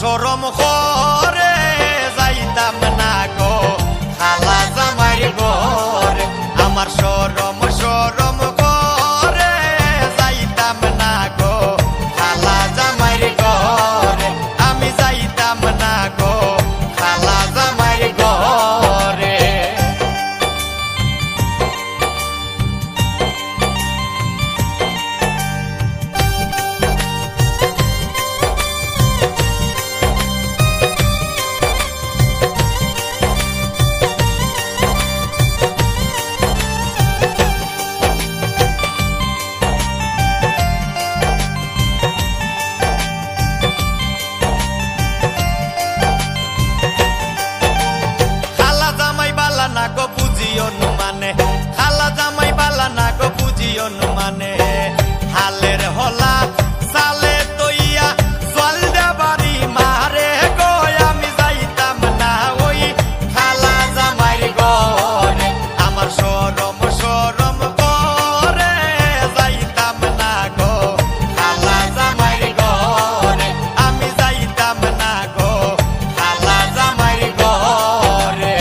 সরম করে যাইতাম না গো খালা জামাইর ঘরে। আমার সরম করে যাইতাম না গো খালা জামাইর ঘরে। আমি যাইতাম না গো খালা জামাইর ঘরে। খালা জামাই বালা না গো বুঝিও মানে হালের হলা সালে তৈয়া জল দেবারি মারে গো। আমি যাইতাম না ওই খালা জামাইর ঘরে। আমার সরম করে যাইতাম না গো খালা জামাইর ঘরে। আমি যাইতাম না গো খালা জামাইর ঘরে।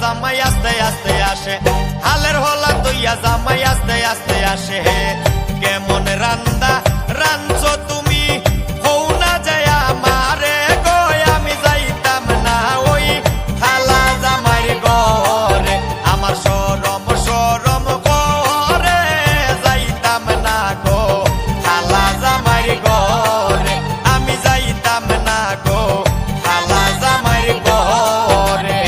জামাই আস্তে আস্তে আসে, হালের হলা তৈয়া জামাই আস্তে আস্তে আসে। কেমন রান্দা রাঞ্চো তুমি হও না যায় আমারে গো। আমি যাইতাম না ওই খালা জামাইর ঘরে। আমার সরম করে যাইতাম না গো খালা জামাইর ঘরে। আমি যাইতাম না গো খালা জামাইর ঘরে।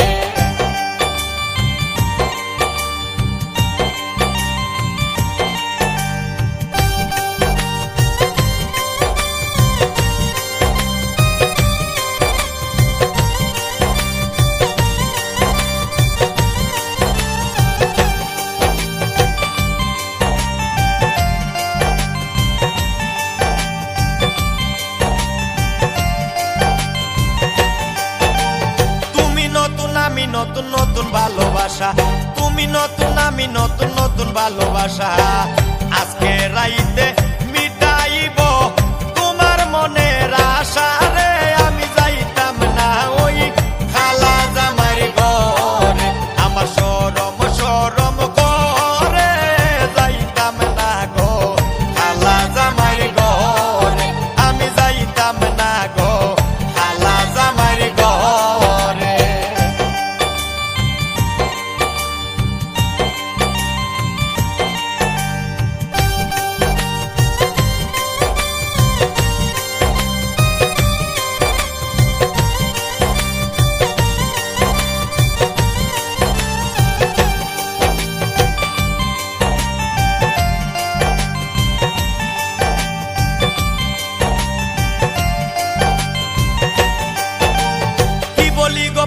আমি নতুন নতুন ভালোবাসা, তুমি নতুন আমি নতুন নতুন ভালোবাসা। আজকে রাইতে মিটাইব তোমার মনের আশা রে। আমি যাইতাম না ওই খালা জামাইর ঘরে। আমার সরম করে যাইতাম না গো খালা জামাইর ঘরে। আমি যাইতাম না গো খালা জামাইর ঘরে।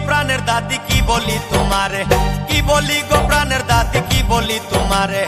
প্রাণের দাদি কি বলি তোমারে, কি বলি গো প্রাণের দাদি কি বলি তোমারে।